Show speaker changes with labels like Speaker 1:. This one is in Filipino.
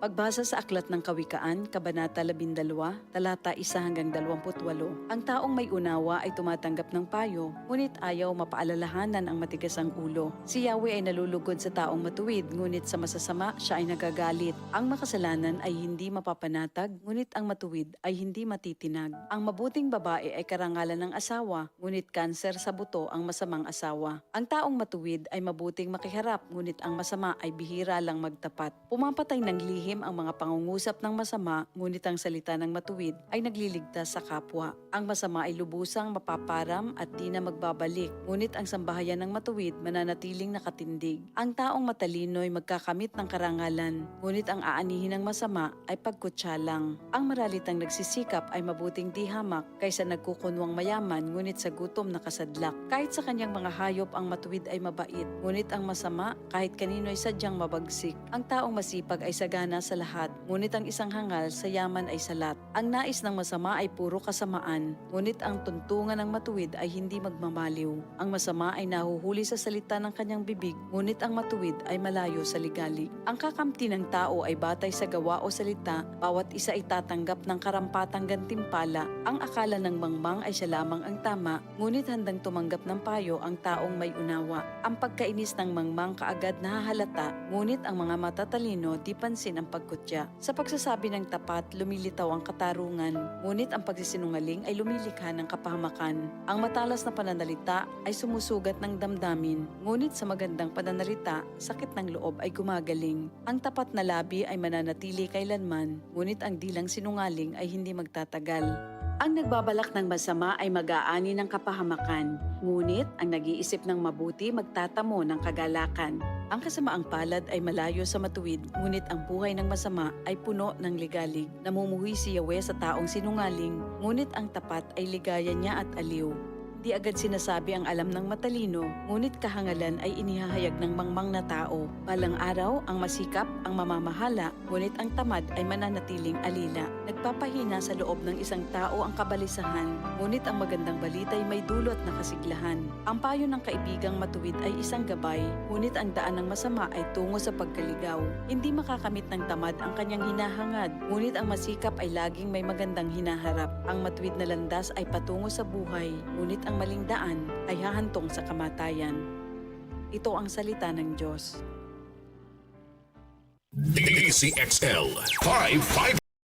Speaker 1: Pagbasa sa Aklat ng Kawikaan, Kabanata 12, talata 1 hanggang 28, ang taong may unawa ay tumatanggap ng payo, ngunit ayaw mapaalalahanan ang matigas ang ulo. Si Yahweh ay nalulugod sa taong matuwid, ngunit sa masasama siya ay nagagalit. Ang makasalanan ay hindi mapapanatag, ngunit ang matuwid ay hindi matitinag. Ang mabuting babae ay karangalan ng asawa, ngunit kanser sa buto ang masamang asawa. Ang taong matuwid ay mabuting makiharap, ngunit ang masama ay bihira lang magtapat. Pumapatay ng lihim ang mga pangungusap ng masama, ngunit ang salita ng matuwid ay nagliligtas sa kapwa. Ang masama ay lubusang mapaparam at di na magbabalik, ngunit ang sambahayan ng matuwid mananatiling nakatindig. Ang taong matalino ay magkakamit ng karangalan, ngunit ang aanihin ng masama ay pagkutsa lang. Ang maralitang nagsisikap ay mabuting di hamak kaysa nagkukunwang mayaman, ngunit sa gutom nakasadlak. Kahit sa kanyang mga hayop ang matuwid ay mabait, ngunit ang masama kahit kanino ay sadyang mabagsik. Ang taong masipag ay sagana sa lahat, ngunit ang isang hangal sa yaman ay salat. Ang nais ng masama ay puro kasamaan, ngunit ang tuntungan ng matuwid ay hindi magmamaliw. Ang masama ay nahuhuli sa salita ng kanyang bibig, ngunit ang matuwid ay malayo sa ligalig. Ang kakamti ng tao ay batay sa gawa o salita, bawat isa ay tatanggap ng karampatang gantimpala. Ang akala ng mangmang ay siya lamang ang tama, ngunit handang tumanggap ng payo ang taong may unawa. Ang pagkainis ng mangmang kaagad nahahalata, ngunit ang mga matatalino di pansin ang pagkutya. Sa pagsasabi ng tapat, lumilitaw ang katarungan, ngunit ang pagsisinungaling ay lumilikha ng kapahamakan. Ang matalas na pananalita ay sumusugat ng damdamin, ngunit sa magandang pananalita, sakit ng loob ay gumagaling. Ang tapat na labi ay mananatili kailanman, ngunit ang dilang sinungaling ay hindi magtatagal. Ang nagbabalak ng masama ay mag-aani ng kapahamakan, ngunit ang nag-iisip ng mabuti magtatamo ng kagalakan. Ang kasamaang palad ay malayo sa matuwid, ngunit ang buhay ng masama ay puno ng ligalig. Namumuhi si Yahweh sa taong sinungaling, ngunit ang tapat ay ligaya niya at aliw. Di agad sinasabi ang alam ng matalino, ngunit kahangalan ay inihahayag ng mangmang na tao. Balang araw, ang masikap ang mamamahala, ngunit ang tamad ay mananatiling alila. Nagpapahina sa loob ng isang tao ang kabalisahan, ngunit ang magandang balita ay may dulot na kasiglahan. Ang payo ng kaibigang matuwid ay isang gabay, ngunit ang daan ng masama ay tungo sa pagkaligaw. Hindi makakamit ng tamad ang kanyang hinahangad, ngunit ang masikap ay laging may magandang hinaharap. Ang matuwid na landas ay patungo sa buhay, ngunit ang maling daan ay hahantong sa kamatayan. Ito ang salita ng Diyos.
Speaker 2: DCXL 558